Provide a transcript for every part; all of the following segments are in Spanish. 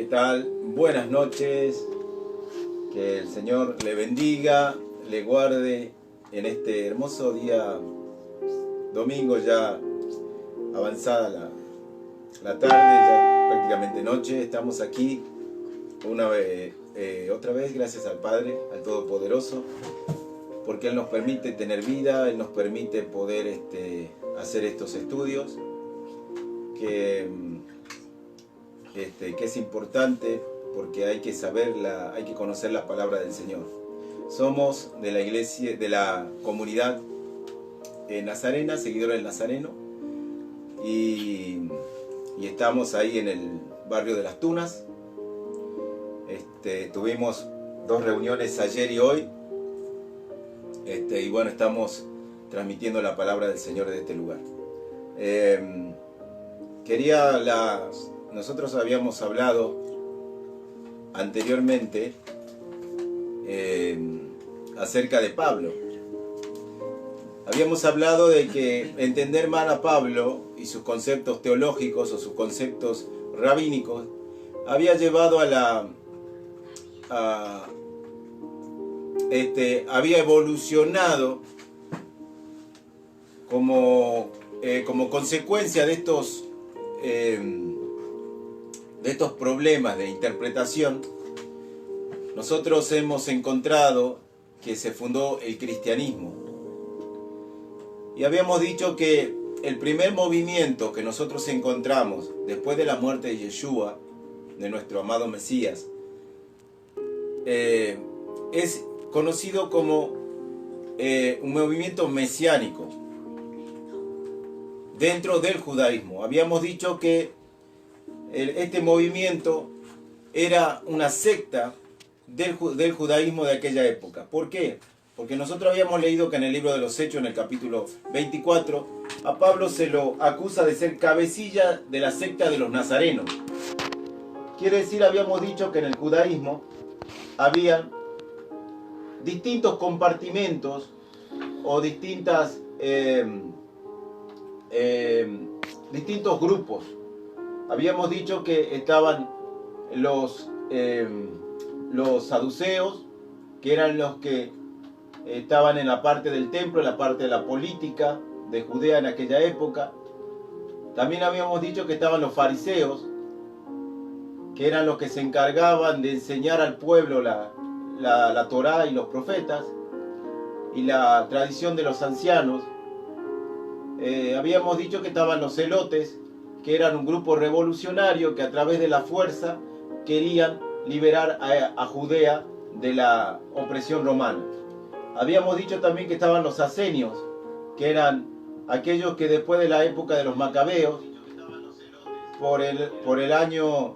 ¿Qué tal? Buenas noches. Que el Señor le bendiga, le guarde en este hermoso día domingo, ya avanzada la tarde, ya prácticamente noche. Estamos aquí otra vez, gracias al Padre, al Todopoderoso, porque Él nos permite tener vida, Él nos permite poder hacer estos estudios, que es importante porque hay que saberla, hay que conocer la palabra del Señor. Somos de la iglesia, de la comunidad nazarena, seguidores del Nazareno, y estamos ahí en el barrio de Las Tunas. Tuvimos 2 reuniones ayer y hoy, y bueno, estamos transmitiendo la palabra del Señor de este lugar. Nosotros habíamos hablado anteriormente acerca de Pablo. Habíamos hablado de que entender mal a Pablo y sus conceptos teológicos o sus conceptos rabínicos había llevado había evolucionado como consecuencia de estos problemas de interpretación. Nosotros hemos encontrado que se fundó el cristianismo. Y habíamos dicho que el primer movimiento que nosotros encontramos después de la muerte de Yeshua, de nuestro amado Mesías, es conocido como un movimiento mesiánico dentro del judaísmo. Habíamos dicho que este movimiento era una secta del judaísmo de aquella época. ¿Por qué? Porque nosotros habíamos leído que en el libro de los Hechos, en el capítulo 24, a Pablo se lo acusa de ser cabecilla de la secta de los nazarenos. Quiere decir, habíamos dicho que en el judaísmo había distintos compartimentos o distintos grupos. Habíamos dicho que estaban los saduceos, que eran los que estaban en la parte del templo, en la parte de la política de Judea en aquella época. También habíamos dicho que estaban los fariseos, que eran los que se encargaban de enseñar al pueblo la Torá y los profetas y la tradición de los ancianos. Habíamos dicho que estaban los celotes, que eran un grupo revolucionario que a través de la fuerza querían liberar a Judea de la opresión romana. Habíamos dicho también que estaban los asenios, que eran aquellos que después de la época de los macabeos, por el año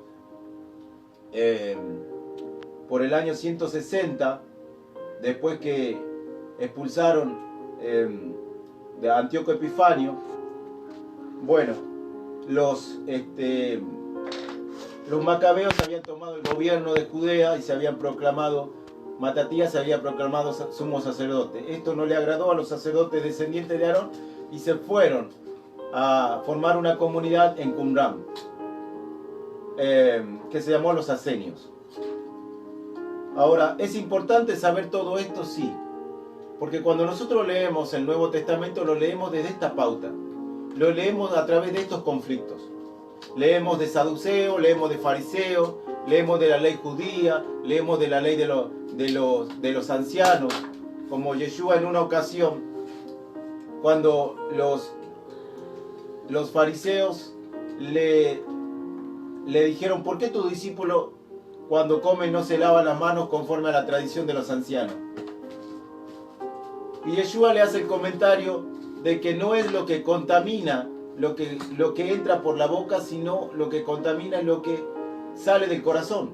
160, después que expulsaron de Antíoco Epifanio, bueno, los macabeos habían tomado el gobierno de Judea y se habían proclamado, Matatías se había proclamado sumo sacerdote. Esto no le agradó a los sacerdotes descendientes de Aarón y se fueron a formar una comunidad en Qumran, que se llamó los asenios. Ahora, ¿es importante saber todo esto? Sí, porque cuando nosotros leemos el Nuevo Testamento lo leemos desde esta pauta, lo leemos a través de estos conflictos. Leemos de saduceo, leemos de fariseo, leemos de la ley judía, leemos de la ley de los ancianos, como Yeshua en una ocasión, cuando los fariseos le dijeron: ¿por qué tu discípulo cuando come no se lava las manos conforme a la tradición de los ancianos? Y Yeshua le hace el comentario de que no es lo que contamina lo que entra por la boca, sino lo que contamina es lo que sale del corazón.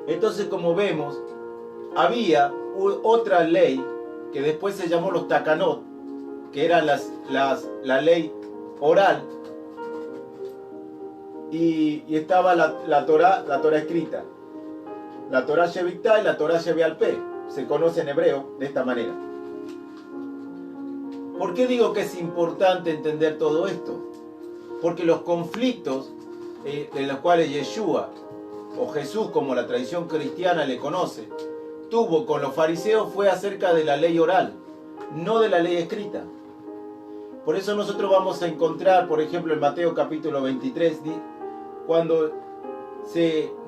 Entonces, como vemos, había otra ley que después se llamó los takanot, que era la ley oral, y estaba la Torá escrita, la Torá Sheviktá y la Torá Shevial Peh, se conoce en hebreo de esta manera. ¿Por qué digo que es importante entender todo esto? Porque los conflictos de los cuales Yeshua o Jesús como la tradición cristiana le conoce, tuvo con los fariseos fue acerca de la ley oral, no de la ley escrita. Por eso nosotros vamos a encontrar, por ejemplo, en Mateo capítulo 23, cuando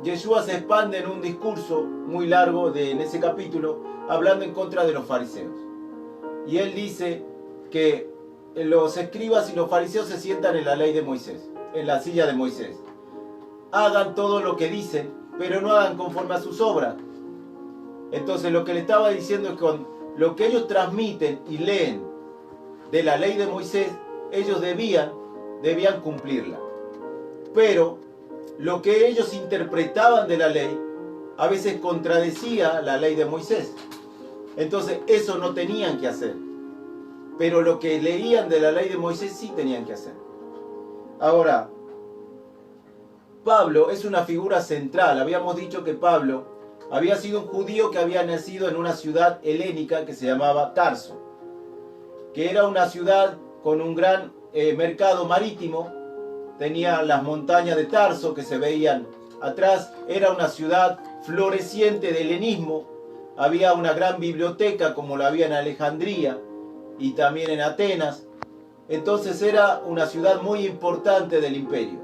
Yeshua se expande en un discurso muy largo en ese capítulo, hablando en contra de los fariseos. Y él dice que los escribas y los fariseos se sientan en la ley de Moisés, en la silla de Moisés. Hagan todo lo que dicen, pero no hagan conforme a sus obras. Entonces lo que le estaba diciendo es que con lo que ellos transmiten y leen de la ley de Moisés, ellos debían cumplirla. Pero lo que ellos interpretaban de la ley a veces contradecía la ley de Moisés. Entonces eso no tenían que hacer. Pero lo que leían de la ley de Moisés sí tenían que hacer. Ahora, Pablo es una figura central. Habíamos dicho que Pablo había sido un judío que había nacido en una ciudad helénica que se llamaba Tarso, que era una ciudad con un gran mercado marítimo. Tenía las montañas de Tarso que se veían atrás. Era una ciudad floreciente de helenismo. Había una gran biblioteca como la había en Alejandría y también en Atenas. Entonces era una ciudad muy importante del imperio.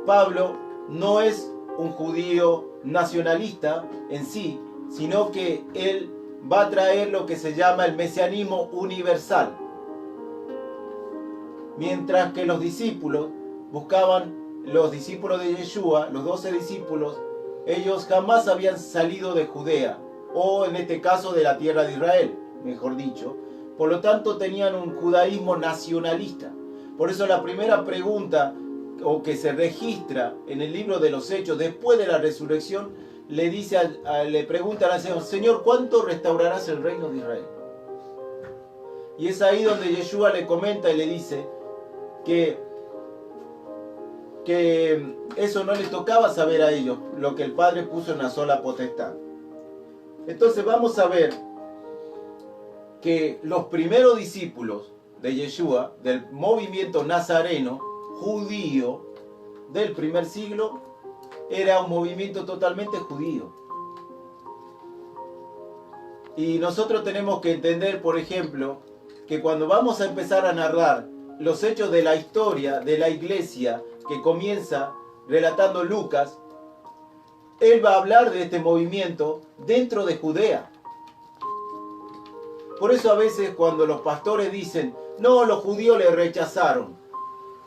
Pablo no es un judío nacionalista en sí, sino que él va a traer lo que se llama el mesianismo universal. Mientras que los discípulos los discípulos de Yeshua, los 12 discípulos, ellos jamás habían salido de Judea, o en este caso de la tierra de Israel, mejor dicho. Por lo tanto tenían un judaísmo nacionalista. Por eso la primera pregunta o que se registra en el libro de los Hechos después de la resurrección, le preguntan al Señor: Señor, ¿cuánto restaurarás el reino de Israel? Y es ahí donde Yeshua le comenta y le dice que eso no les tocaba saber a ellos, lo que el Padre puso en una sola potestad. Entonces vamos a ver que los primeros discípulos de Yeshua, del movimiento nazareno, judío, del primer siglo, era un movimiento totalmente judío. Y nosotros tenemos que entender, por ejemplo, que cuando vamos a empezar a narrar los hechos de la historia de la iglesia que comienza relatando Lucas, él va a hablar de este movimiento dentro de Judea. Por eso a veces cuando los pastores dicen: no, los judíos le rechazaron,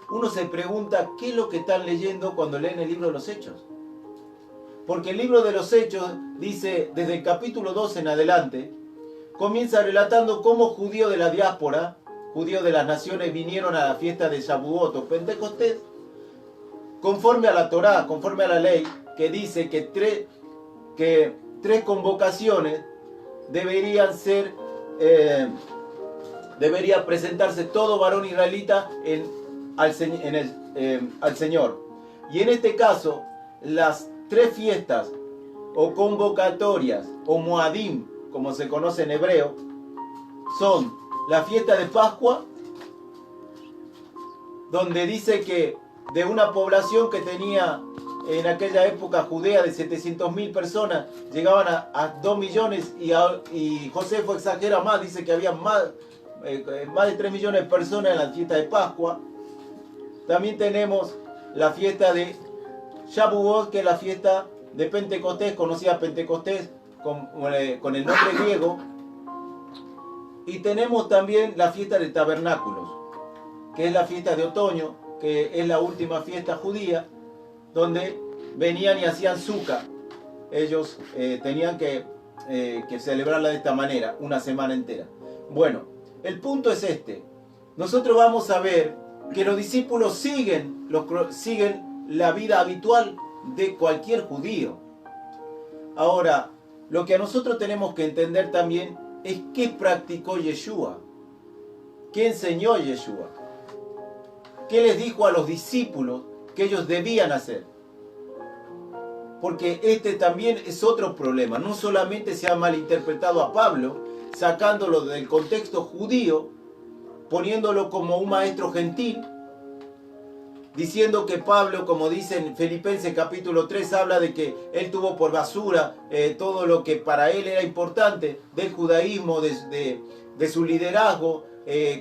uno se pregunta qué es lo que están leyendo cuando leen el libro de los Hechos. Porque el libro de los Hechos dice, desde el capítulo 2 en adelante, comienza relatando cómo judíos de la diáspora, judíos de las naciones, vinieron a la fiesta de Shavuot o Pentecostés, conforme a la Torá, conforme a la ley, que dice que tres convocaciones debería presentarse todo varón israelita al Señor. Y en este caso, las tres fiestas o convocatorias o moadim, como se conoce en hebreo, son la fiesta de Pascua, donde dice que de una población que tenía en aquella época judea de 700.000 personas, llegaban a 2 millones y Josefo exagera más, dice que había más de 3 millones de personas en la fiesta de Pascua. También tenemos la fiesta de Shavuot, que es la fiesta de Pentecostés, conocida Pentecostés con el nombre griego. Y tenemos también la fiesta de Tabernáculos, que es la fiesta de otoño, que es la última fiesta judía, donde venían y hacían Sukkah. Ellos tenían que celebrarla de esta manera, una semana entera. Bueno, el punto es este. Nosotros vamos a ver que los discípulos siguen la vida habitual de cualquier judío. Ahora, lo que a nosotros tenemos que entender también es qué practicó Yeshua, qué enseñó Yeshua, qué les dijo a los discípulos que ellos debían hacer. Porque este también es otro problema. No solamente se ha malinterpretado a Pablo, sacándolo del contexto judío, poniéndolo como un maestro gentil, diciendo que Pablo, como dice en Filipenses capítulo 3, habla de que él tuvo por basura todo lo que para él era importante del judaísmo, de su liderazgo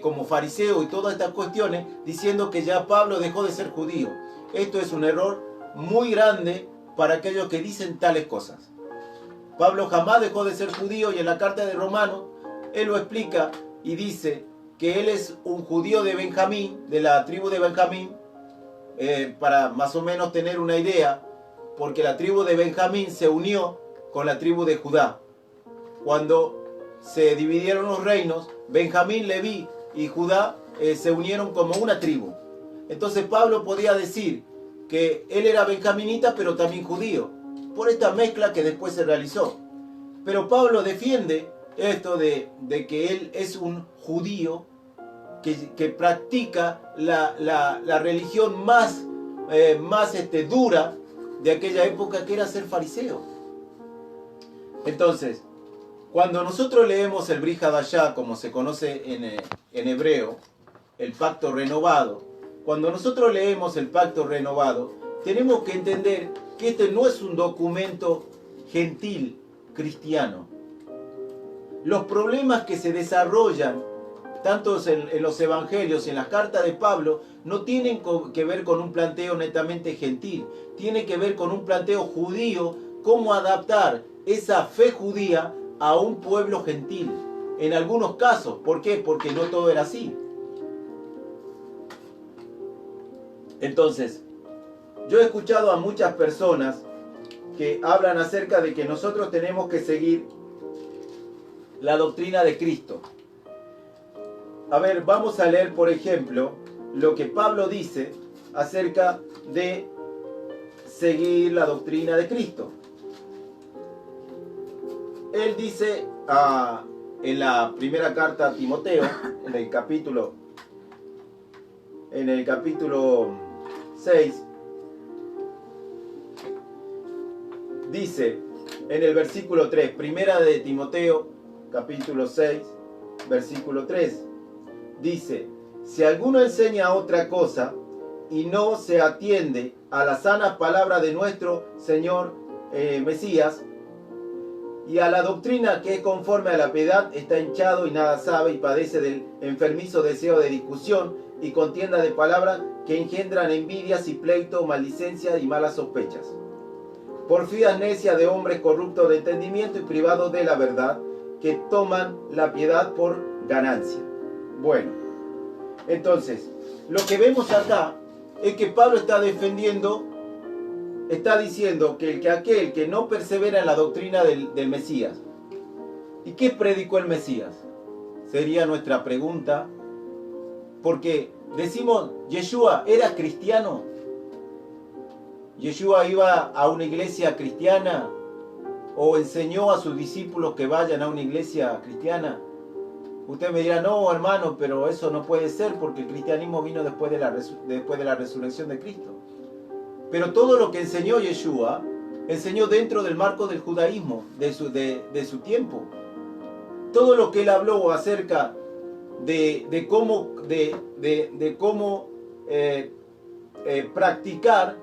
como fariseo y todas estas cuestiones, diciendo que ya Pablo dejó de ser judío. Esto es un error muy grande para aquellos que dicen tales cosas. Pablo jamás dejó de ser judío, y en la carta de Romanos él lo explica y dice que él es un judío de Benjamín, de la tribu de Benjamín, para más o menos tener una idea, porque la tribu de Benjamín se unió con la tribu de Judá. Cuando se dividieron los reinos, Benjamín, Leví y Judá se unieron como una tribu. Entonces Pablo podía decir que él era benjaminita, pero también judío, por esta mezcla que después se realizó. Pero Pablo defiende esto de que él es un judío que practica la religión más dura de aquella época, que era ser fariseo. Entonces, cuando nosotros leemos el Brit Hadashah, como se conoce en hebreo, el pacto renovado, cuando nosotros leemos el pacto renovado, tenemos que entender que este no es un documento gentil cristiano. Los problemas que se desarrollan tanto en los evangelios y en las cartas de Pablo no tienen que ver con un planteo netamente gentil, tiene que ver con un planteo judío, cómo adaptar esa fe judía a un pueblo gentil. En algunos casos, ¿por qué? Porque no todo era así. Entonces, yo he escuchado a muchas personas que hablan acerca de que nosotros tenemos que seguir la doctrina de Cristo. A ver, vamos a leer, por ejemplo, lo que Pablo dice acerca de seguir la doctrina de Cristo. Él dice en la primera carta a Timoteo, en el capítulo 6, dice en el versículo 3, primera de Timoteo, capítulo 6, versículo 3, dice: si alguno enseña otra cosa y no se atiende a la sana palabra de nuestro Señor Mesías y a la doctrina que es conforme a la piedad, está hinchado y nada sabe, y padece del enfermizo deseo de discusión y contienda de palabras que engendran envidias y pleito, maldicencia y malas sospechas. Porfias necias de hombres corruptos de entendimiento y privados de la verdad, que toman la piedad por ganancia. Bueno, entonces, lo que vemos acá es que Pablo está defendiendo, está diciendo que aquel que no persevera en la doctrina del Mesías. ¿Y qué predicó el Mesías? Sería nuestra pregunta, porque decimos, ¿Yeshua era cristiano? ¿Yeshua iba a una iglesia cristiana? ¿O enseñó a sus discípulos que vayan a una iglesia cristiana? Usted me dirá, no, hermano, pero eso no puede ser, porque el cristianismo vino después de la resurrección de Cristo. Pero todo lo que enseñó Yeshua, enseñó dentro del marco del judaísmo, de su tiempo. Todo lo que él habló acerca de cómo practicar,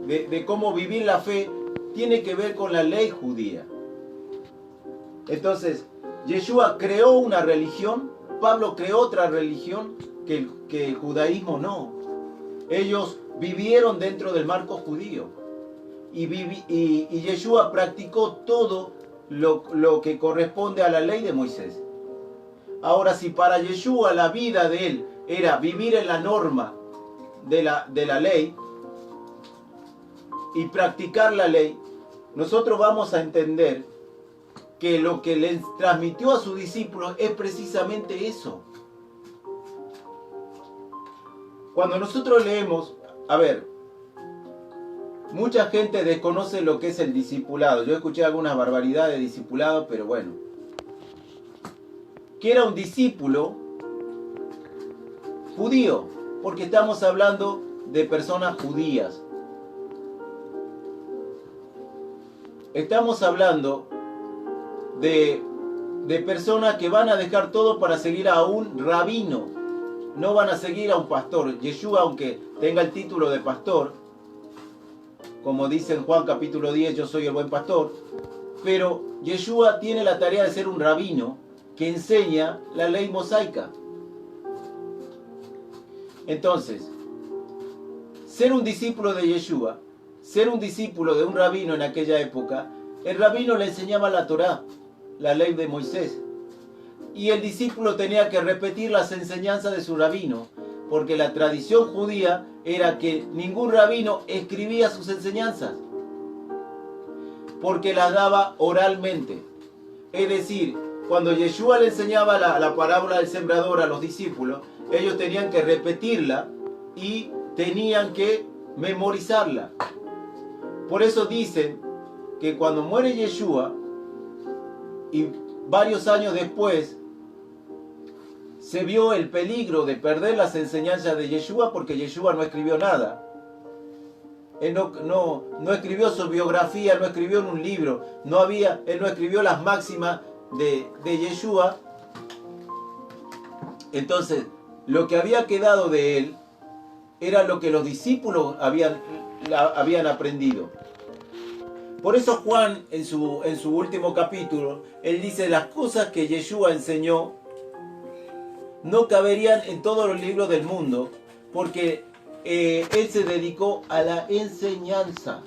de cómo vivir la fe, tiene que ver con la ley judía. Entonces, Yeshua creó una religión, Pablo creó otra religión que el judaísmo no. Ellos vivieron dentro del marco judío y Yeshua practicó todo lo que corresponde a la ley de Moisés. Ahora, si para Yeshua la vida de él era vivir en la norma de la ley y practicar la ley, nosotros vamos a entender que lo que les transmitió a sus discípulos es precisamente eso. Cuando nosotros leemos, a ver, mucha gente desconoce lo que es el discipulado. Yo escuché algunas barbaridades de discipulado, pero bueno. ¿Qué era un discípulo? Judío, porque estamos hablando de personas judías. Estamos hablando de personas que van a dejar todo para seguir a un rabino. no van a seguir a un pastor. Yeshua, aunque tenga el título de pastor, como dice en Juan capítulo 10, yo soy el buen pastor, pero Yeshua tiene la tarea de ser un rabino que enseña la ley mosaica. Entonces, ser un discípulo de Yeshua, ser un discípulo de un rabino en aquella época, el rabino le enseñaba la Torá, la ley de Moisés. Y el discípulo tenía que repetir las enseñanzas de su rabino, porque la tradición judía era que ningún rabino escribía sus enseñanzas, porque las daba oralmente. Es decir, cuando Yeshua le enseñaba la parábola del sembrador a los discípulos, ellos tenían que repetirla y tenían que memorizarla. Por eso dicen que cuando muere Yeshua, y varios años después, se vio el peligro de perder las enseñanzas de Yeshua, porque Yeshua no escribió nada. Él no escribió su biografía, no escribió en un libro, él no escribió las máximas de Yeshua. Entonces, lo que había quedado de él era lo que los discípulos habían aprendido. Por eso Juan, en su último capítulo, él dice: las cosas que Yeshua enseñó no caberían en todos los libros del mundo, porque él se dedicó a la enseñanza.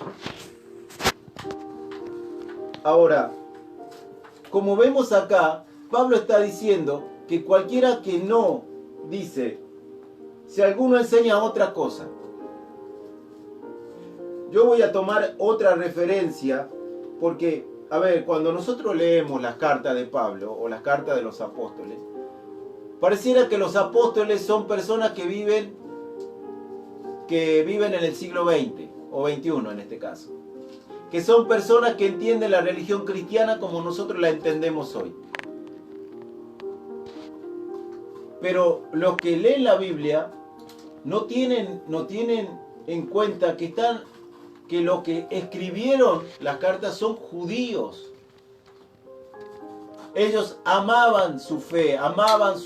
Ahora, como vemos acá, Pablo está diciendo que cualquiera que no dice, si alguno enseña otra cosa. Yo voy a tomar otra referencia, porque, a ver, cuando nosotros leemos las cartas de Pablo o las cartas de los apóstoles, pareciera que los apóstoles son personas que viven en el siglo XX o XXI en este caso, que son personas que entienden la religión cristiana como nosotros la entendemos hoy. Pero los que leen la Biblia no tienen en cuenta que los que escribieron las cartas son judíos. Ellos amaban su fe, amaban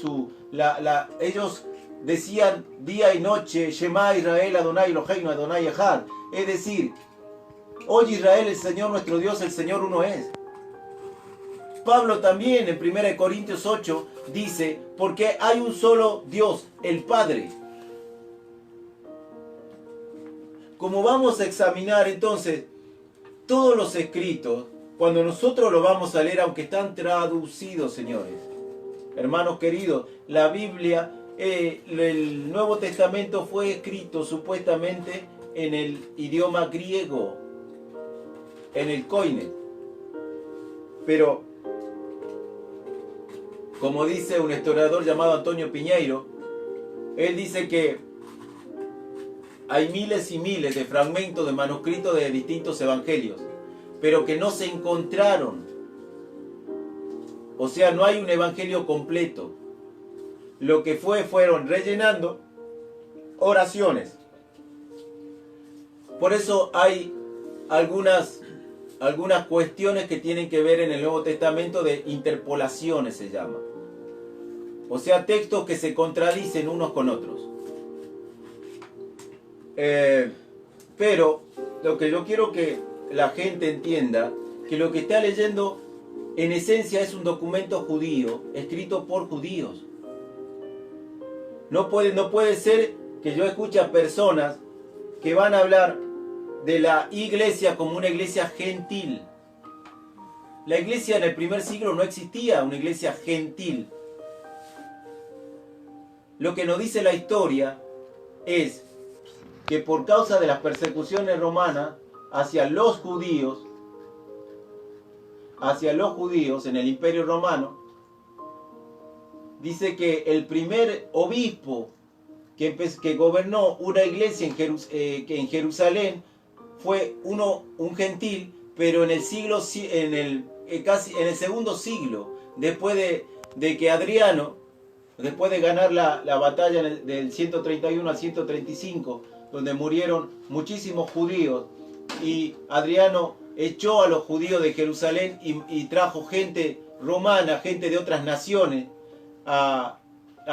ellos decían día y noche: Shema Israel, Adonai Eloheinu, Adonai Echad. Es decir, oye Israel, el Señor nuestro Dios, el Señor uno es. Pablo también en 1 Corintios 8 dice: porque hay un solo Dios, el Padre. Como vamos a examinar entonces todos los escritos, cuando nosotros lo vamos a leer, aunque están traducidos, señores, hermanos queridos, la Biblia, el Nuevo Testamento fue escrito supuestamente en el idioma griego, en el Koine. Pero, como dice un historiador llamado Antonio Piñeiro, él dice que hay miles y miles de fragmentos de manuscritos de distintos evangelios, pero que no se encontraron. O sea, no hay un evangelio completo. Lo que fueron rellenando oraciones. Por eso hay algunas cuestiones que tienen que ver en el Nuevo Testamento de interpolaciones, se llama. O sea, textos que se contradicen unos con otros. Pero lo que yo quiero que la gente entienda, que lo que está leyendo en esencia es un documento judío, escrito por judíos. No puede ser que yo escuche a personas que van a hablar de la iglesia como una iglesia gentil. La iglesia en el primer siglo no existía, una iglesia gentil. Lo que nos dice la historia es que por causa de las persecuciones romanas hacia los judíos en el Imperio Romano, dice que el primer obispo que gobernó una iglesia en Jerusalén fue un gentil, pero en el segundo siglo, después de que Adriano, después de ganar la batalla del 131 al 135, donde murieron muchísimos judíos, y Adriano echó a los judíos de Jerusalén y trajo gente romana, gente de otras naciones a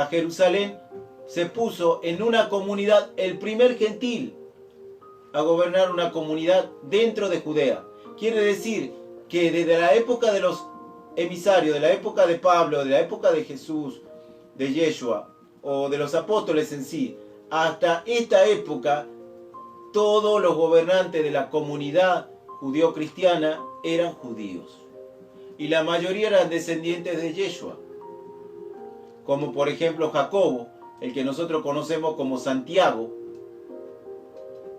Jerusalén. se puso en una comunidad, el primer gentil a gobernar una comunidad dentro de Judea. Quiere decir que desde la época de los emisarios, de la época de Pablo, de la época de Jesús, de Yeshua, o de los apóstoles en sí, hasta esta época, todos los gobernantes de la comunidad judío-cristiana eran judíos. Y la mayoría eran descendientes de Yeshua. Como por ejemplo Jacobo, el que nosotros conocemos como Santiago.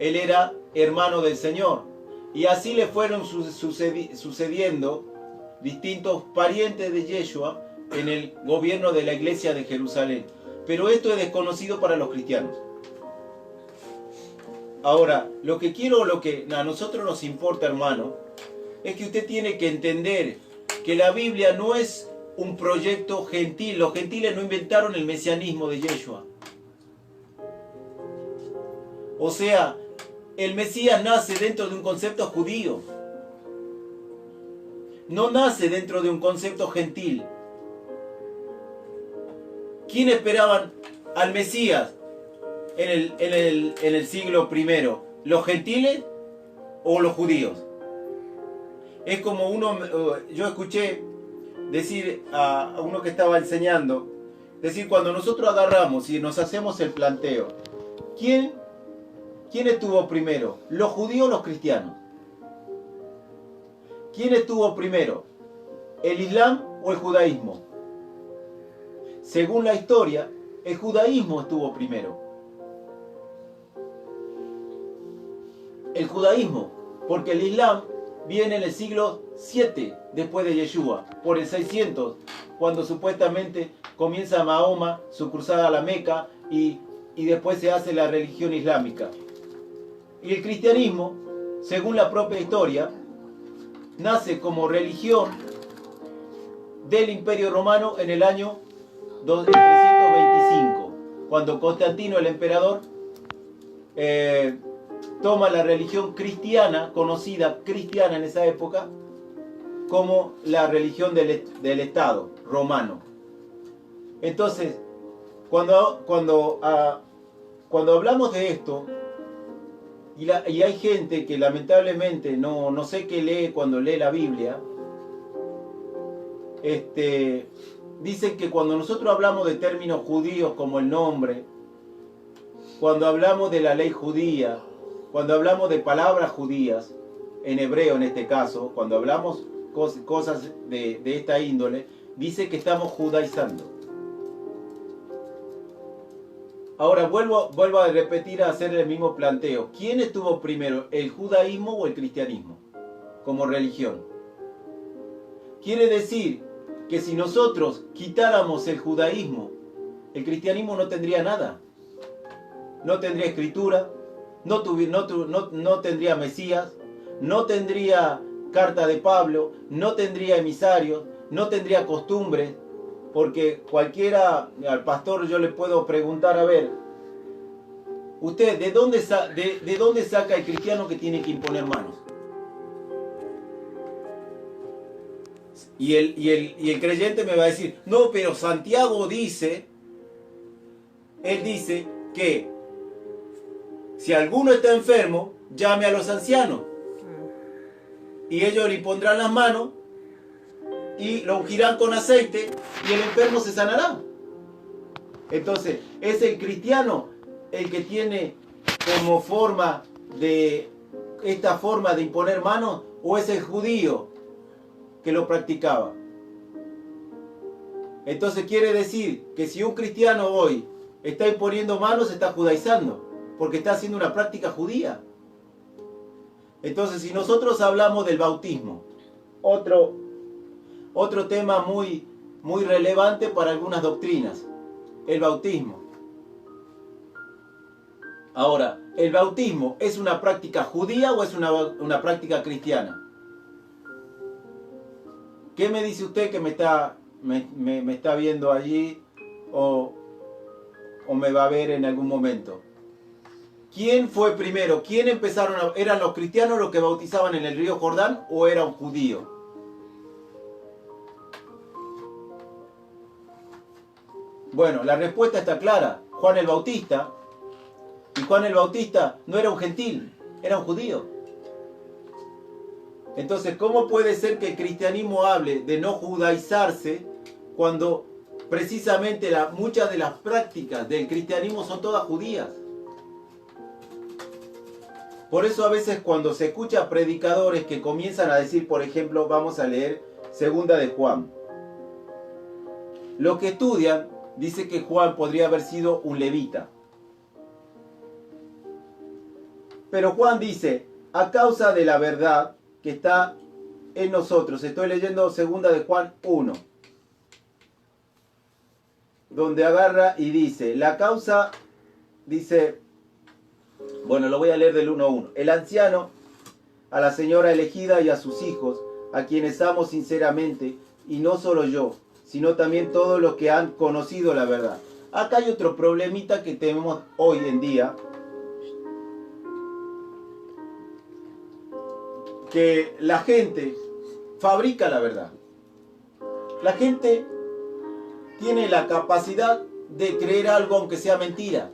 Él era hermano del Señor. Y así le fueron sucediendo distintos parientes de Yeshua en el gobierno de la iglesia de Jerusalén. Pero esto es desconocido para los cristianos. Ahora, lo que a nosotros nos importa, hermano, es que usted tiene que entender que la Biblia no es un proyecto gentil. Los gentiles no inventaron el mesianismo de Yeshua. O sea, el Mesías nace dentro de un concepto judío. No nace dentro de un concepto gentil. ¿Quién esperaban al Mesías en el siglo I? ¿Los gentiles o los judíos? Es como yo escuché decir a uno que estaba enseñando, decir, cuando nosotros agarramos y nos hacemos el planteo, ¿quién estuvo primero? ¿Los judíos o los cristianos? ¿Quién estuvo primero? ¿El Islam o el judaísmo? Según la historia, el judaísmo estuvo primero. El judaísmo, porque el Islam viene en el siglo 7 después de Yeshua, por el 600, cuando supuestamente comienza Mahoma su cruzada a la Meca y después se hace la religión islámica. Y el cristianismo, según la propia historia, nace como religión del Imperio Romano en el año 325, cuando Constantino, el emperador, toma la religión cristiana, conocida cristiana en esa época, como la religión del Estado romano. Entonces, cuando hablamos de esto, y hay gente que lamentablemente no sé qué lee cuando lee la Biblia, dicen que cuando nosotros hablamos de términos judíos como el nombre, cuando hablamos de la ley judía, cuando hablamos de palabras judías, en hebreo en este caso, cuando hablamos cosas de esta índole, dice que estamos judaizando. Ahora vuelvo a repetir, a hacer el mismo planteo. ¿Quién estuvo primero, el judaísmo o el cristianismo como religión? Quiere decir que si nosotros quitáramos el judaísmo, el cristianismo no tendría nada. No tendría escritura, no tendría Mesías, no tendría carta de Pablo, no tendría emisarios, no tendría costumbres, porque al pastor yo le puedo preguntar, a ver, usted, ¿de dónde saca el cristiano que tiene que imponer manos? Y el creyente me va a decir, no, pero Santiago dice, él dice que si alguno está enfermo, llame a los ancianos. Y ellos le pondrán las manos y lo ungirán con aceite y el enfermo se sanará. Entonces, ¿es el cristiano el que tiene como esta forma de imponer manos, o es el judío que lo practicaba? Entonces quiere decir que si un cristiano hoy está imponiendo manos, está judaizando, porque está haciendo una práctica judía. Entonces, si nosotros hablamos del bautismo, otro tema muy, muy relevante para algunas doctrinas, el bautismo. Ahora, ¿el bautismo es una práctica judía o es una práctica cristiana? ¿Qué me dice usted que me está viendo allí o me va a ver en algún momento? ¿Quién fue primero? ¿Quién empezaron? ¿Eran los cristianos los que bautizaban en el río Jordán o era un judío? Bueno, la respuesta está clara. Juan el Bautista. Y Juan el Bautista no era un gentil, era un judío. Entonces, ¿cómo puede ser que el cristianismo hable de no judaizarse cuando precisamente muchas de las prácticas del cristianismo son todas judías? Por eso a veces cuando se escucha predicadores que comienzan a decir, por ejemplo, vamos a leer Segunda de Juan. Los que estudian dicen que Juan podría haber sido un levita. Pero Juan dice, a causa de la verdad que está en nosotros. Estoy leyendo Segunda de Juan 1. Donde agarra y dice, la causa, dice, bueno, lo voy a leer del 1:1. El anciano, a la señora elegida y a sus hijos, a quienes amo sinceramente, y no solo yo, sino también todos los que han conocido la verdad. Acá hay otro problemita que tenemos hoy en día, que la gente fabrica la verdad. La gente tiene la capacidad de creer algo aunque sea mentira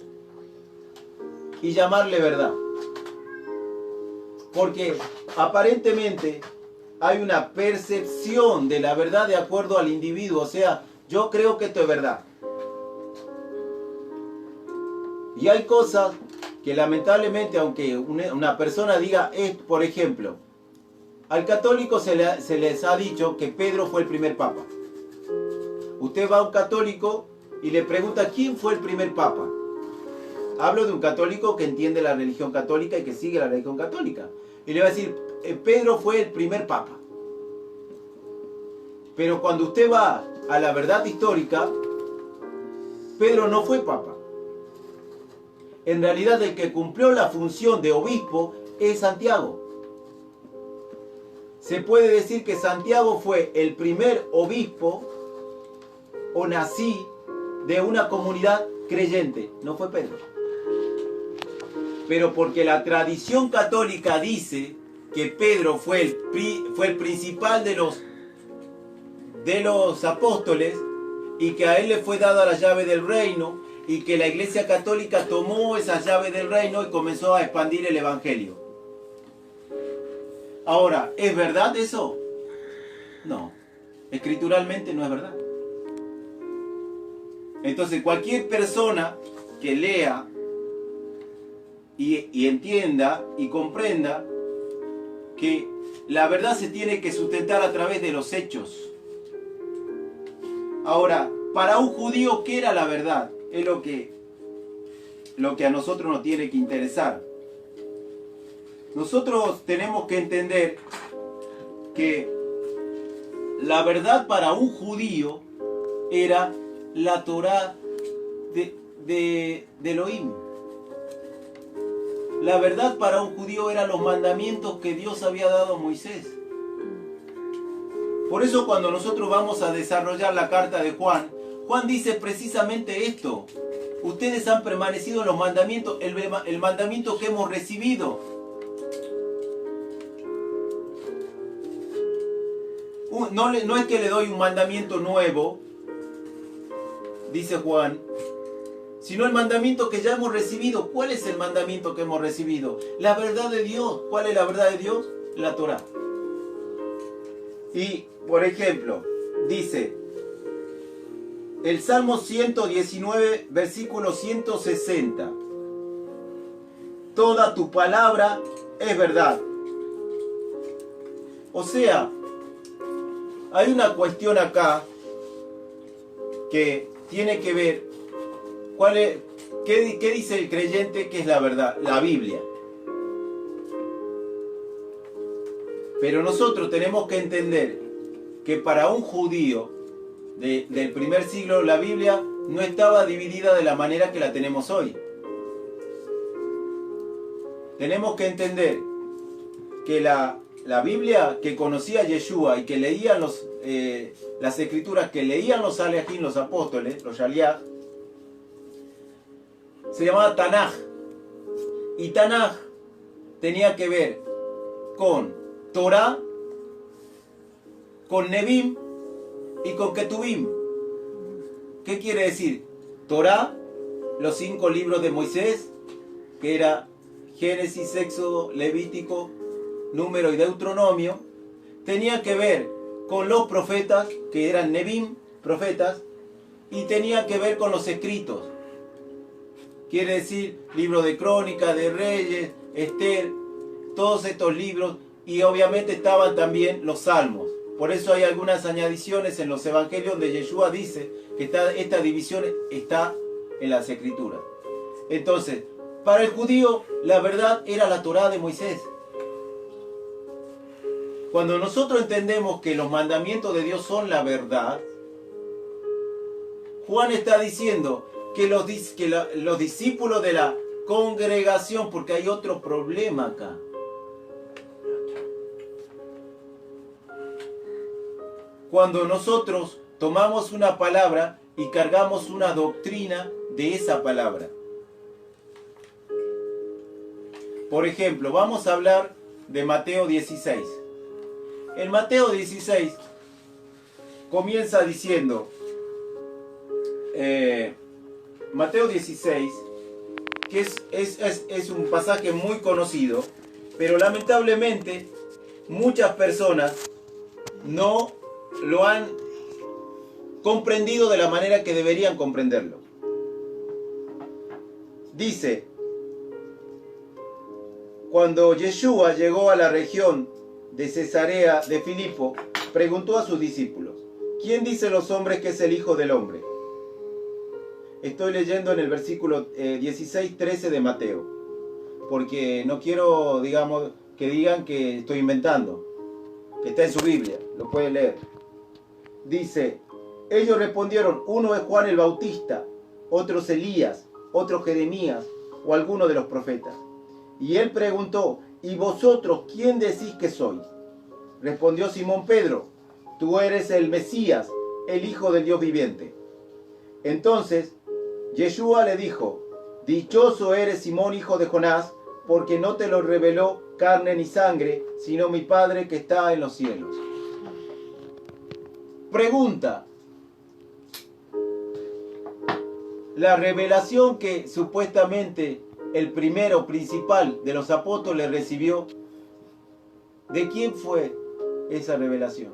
y llamarle verdad. Porque aparentemente hay una percepción de la verdad de acuerdo al individuo. O sea, yo creo que esto es verdad. Y hay cosas que lamentablemente, aunque una persona diga esto, por ejemplo, al católico se les ha dicho que Pedro fue el primer papa. Usted va a un católico y le pregunta quién fue el primer papa. Hablo de un católico que entiende la religión católica y que sigue la religión católica. Y le va a decir, Pedro fue el primer papa. Pero cuando usted va a la verdad histórica, Pedro no fue papa. En realidad el que cumplió la función de obispo es Santiago. Se puede decir que Santiago fue el primer obispo o nací de una comunidad creyente. No fue Pedro. Pero porque la tradición católica dice que Pedro fue el principal de los apóstoles y que a él le fue dada la llave del reino y que la Iglesia Católica tomó esa llave del reino y comenzó a expandir el Evangelio. Ahora, ¿es verdad eso? No. Escrituralmente no es verdad. Entonces, cualquier persona que lea y entienda y comprenda que la verdad se tiene que sustentar a través de los hechos. Ahora, para un judío, ¿qué era la verdad? Es lo que a nosotros nos tiene que interesar. Nosotros tenemos que entender que la verdad para un judío era la Torá de Elohim. La verdad para un judío eran los mandamientos que Dios había dado a Moisés. Por eso cuando nosotros vamos a desarrollar la carta de Juan, Juan dice precisamente esto. Ustedes han permanecido en los mandamientos, el mandamiento que hemos recibido. No es que le doy un mandamiento nuevo, dice Juan, sino el mandamiento que ya hemos recibido. ¿Cuál es el mandamiento que hemos recibido? La verdad de Dios. ¿Cuál es la verdad de Dios? La Torá. Y, por ejemplo, dice el Salmo 119, versículo 160. Toda tu palabra es verdad. O sea, hay una cuestión acá que tiene que ver ¿qué dice el creyente que es la verdad? La Biblia. Pero nosotros tenemos que entender que para un judío del primer siglo la Biblia no estaba dividida de la manera que la tenemos hoy. Tenemos que entender que la Biblia que conocía Yeshua y que leían las escrituras que leían los Alejín, los apóstoles, los Shaliach, se llamaba Tanaj. Y Tanaj tenía que ver con Torah, con Nebim y con Ketubim. ¿Qué quiere decir? Torah, los 5 libros de Moisés, que era Génesis, Éxodo, Levítico, Número y Deuteronomio, tenía que ver con los profetas, que eran Nebim, profetas, y tenía que ver con los escritos. Quiere decir, libro de Crónicas, de Reyes, Esther, todos estos libros, y obviamente estaban también los salmos. Por eso hay algunas añadiciones en los evangelios donde Yeshua dice que esta división está en las escrituras. Entonces, para el judío, la verdad era la Torá de Moisés. Cuando nosotros entendemos que los mandamientos de Dios son la verdad, Juan está diciendo que los discípulos de la congregación, porque hay otro problema acá. Cuando nosotros tomamos una palabra y cargamos una doctrina de esa palabra. Por ejemplo, vamos a hablar de Mateo 16. En Mateo 16 comienza diciendo, Mateo 16, que es un pasaje muy conocido, pero lamentablemente muchas personas no lo han comprendido de la manera que deberían comprenderlo. Dice, cuando Yeshua llegó a la región de Cesarea de Filipo, preguntó a sus discípulos, ¿quién dice los hombres que es el Hijo del Hombre? Estoy leyendo en el versículo 16-13 de Mateo, porque no quiero, digamos, que digan que estoy inventando, que está en su Biblia, lo pueden leer. Dice, ellos respondieron, uno es Juan el Bautista, otro es Elías, otro Jeremías o alguno de los profetas. Y él preguntó, ¿y vosotros quién decís que soy? Respondió Simón Pedro, tú eres el Mesías, el Hijo del Dios viviente. Entonces Yeshua le dijo, dichoso eres Simón, hijo de Jonás, porque no te lo reveló carne ni sangre, sino mi Padre que está en los cielos. Pregunta. La revelación que supuestamente el primero principal de los apóstoles recibió, ¿de quién fue esa revelación?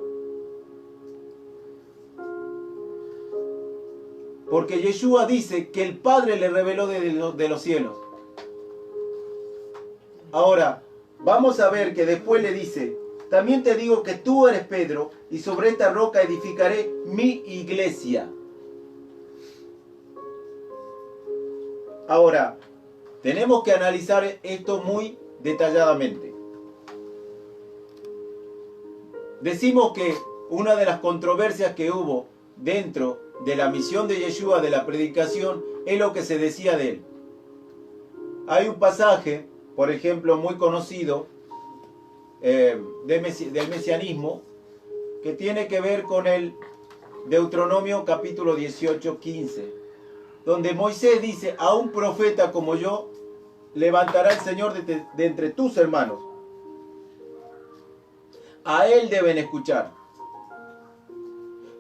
Porque Yeshua dice que el Padre le reveló de los cielos. Ahora, vamos a ver que después le dice, también te digo que tú eres Pedro, y sobre esta roca edificaré mi iglesia. Ahora, tenemos que analizar esto muy detalladamente. Decimos que una de las controversias que hubo dentro de la misión de Yeshua, de la predicación, es lo que se decía de él. Hay un pasaje, por ejemplo, muy conocido del mesianismo, que tiene que ver con el Deuteronomio capítulo 18, 15, donde Moisés dice, a un profeta como yo levantará el Señor de entre tus hermanos. A él deben escuchar.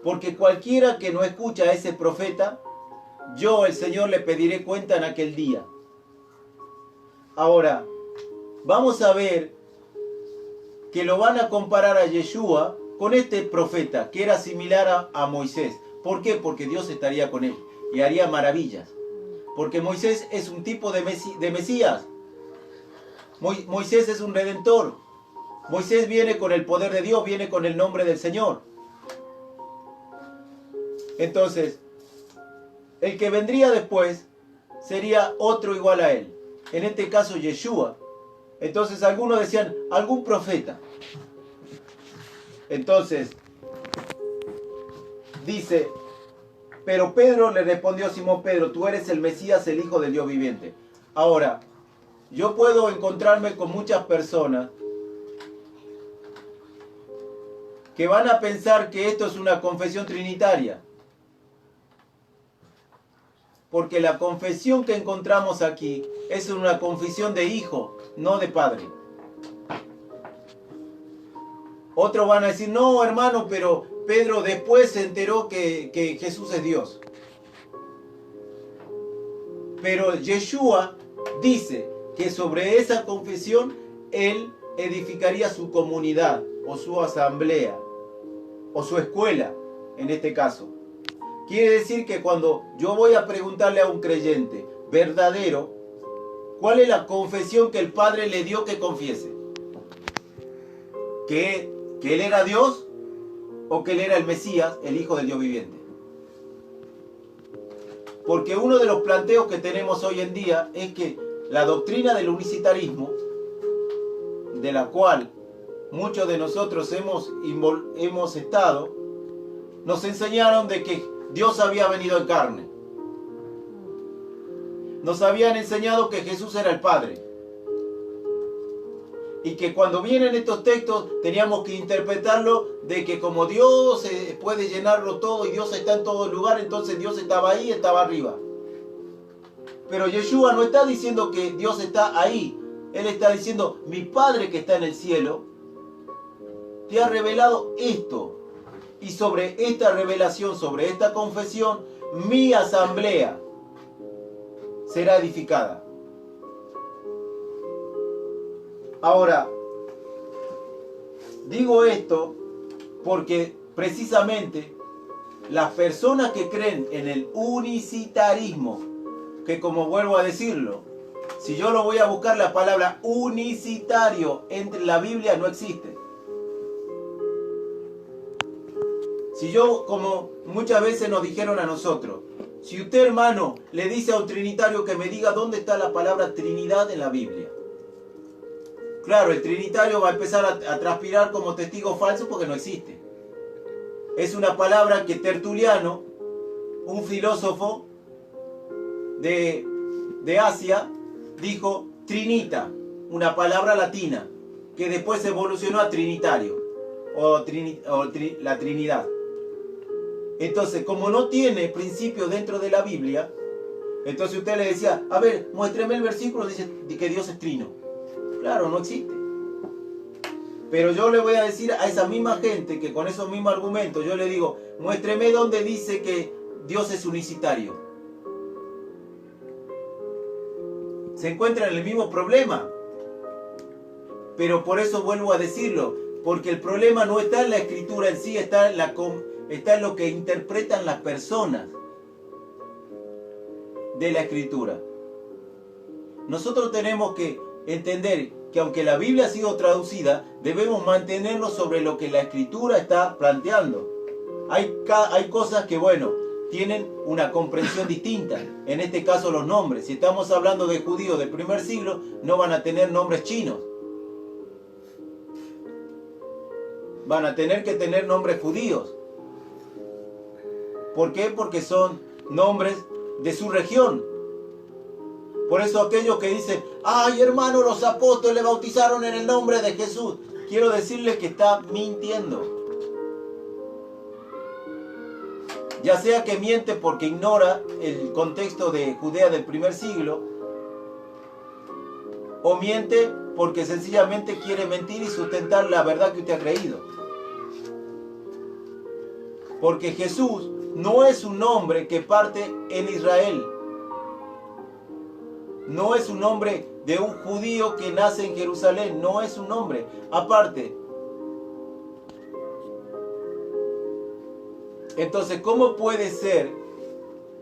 Porque cualquiera que no escucha a ese profeta, yo, el Señor, le pediré cuenta en aquel día. Ahora, vamos a ver que lo van a comparar a Yeshua con este profeta, que era similar a Moisés. ¿Por qué? Porque Dios estaría con él y haría maravillas. Porque Moisés es un tipo de Mesías. Moisés es un redentor. Moisés viene con el poder de Dios, viene con el nombre del Señor. Entonces, el que vendría después sería otro igual a él. En este caso, Yeshua. Entonces, algunos decían, algún profeta. Entonces, dice, pero Pedro le respondió a Simón Pedro, tú eres el Mesías, el Hijo del Dios viviente. Ahora, yo puedo encontrarme con muchas personas que van a pensar que esto es una confesión trinitaria. Porque la confesión que encontramos aquí es una confesión de hijo, no de padre. Otros van a decir, no hermano, pero Pedro después se enteró que Jesús es Dios. Pero Yeshua dice que sobre esa confesión él edificaría su comunidad o su asamblea o su escuela, en este caso. Quiere decir que cuando yo voy a preguntarle a un creyente verdadero, ¿cuál es la confesión que el Padre le dio que confiese? ¿Que él era Dios o que él era el Mesías, el Hijo del Dios viviente? Porque uno de los planteos que tenemos hoy en día es que la doctrina del unicitarismo, de la cual muchos de nosotros hemos estado, nos enseñaron de que Dios había venido en carne. Nos habían enseñado que Jesús era el Padre. Y que cuando vienen estos textos teníamos que interpretarlo de que como Dios puede llenarlo todo y Dios está en todo lugar, entonces Dios estaba ahí, estaba arriba. Pero Yeshua no está diciendo que Dios está ahí. Él está diciendo, mi Padre que está en el cielo te ha revelado esto. Y sobre esta revelación, sobre esta confesión, mi asamblea será edificada. Ahora, digo esto porque precisamente las personas que creen en el unicitarismo, que como vuelvo a decirlo, si yo lo voy a buscar, la palabra unicitario entre la Biblia no existe. Si yo, como muchas veces nos dijeron a nosotros, si usted, hermano, le dice a un trinitario que me diga dónde está la palabra Trinidad en la Biblia. Claro, el trinitario va a empezar a transpirar como testigo falso porque no existe. Es una palabra que Tertuliano, un filósofo de Asia, dijo trinita, una palabra latina, que después evolucionó a trinitario, la Trinidad. Entonces, como no tiene principio dentro de la Biblia, entonces usted le decía, a ver, muéstreme el versículo, dice que Dios es trino. Claro, no existe. Pero yo le voy a decir a esa misma gente que con esos mismos argumentos, yo le digo, muéstreme donde dice que Dios es unicitario. Se encuentran en el mismo problema. Pero por eso vuelvo a decirlo, porque el problema no está en la escritura en sí, está en lo que interpretan las personas de la escritura. Nosotros tenemos que entender que aunque la Biblia ha sido traducida, debemos mantenernos sobre lo que la escritura está planteando. Hay cosas que, bueno, tienen una comprensión distinta. En este caso los nombres. Si estamos hablando de judíos del primer siglo, no van a tener nombres chinos. Van a tener que tener nombres judíos. ¿Por qué? Porque son nombres de su región. Por eso aquellos que dicen, ay hermano, los apóstoles bautizaron en el nombre de Jesús. Quiero decirles que está mintiendo. Ya sea que miente porque ignora el contexto de Judea del primer siglo, o miente porque sencillamente quiere mentir y sustentar la verdad que usted ha creído. Porque Jesús no es un nombre que parte en Israel. No es un nombre de un judío que nace en Jerusalén. No es un nombre. Aparte. Entonces, ¿cómo puede ser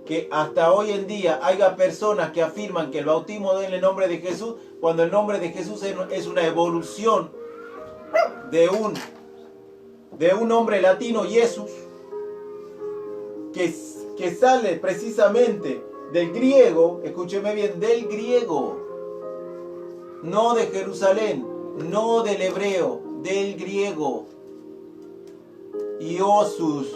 que hasta hoy en día haya personas que afirman que el bautismo es en el nombre de Jesús, cuando el nombre de Jesús es una evolución de un nombre latino, Jesús, que sale precisamente del griego, escúcheme bien, del griego, no de Jerusalén, no del hebreo, del griego, Iosus.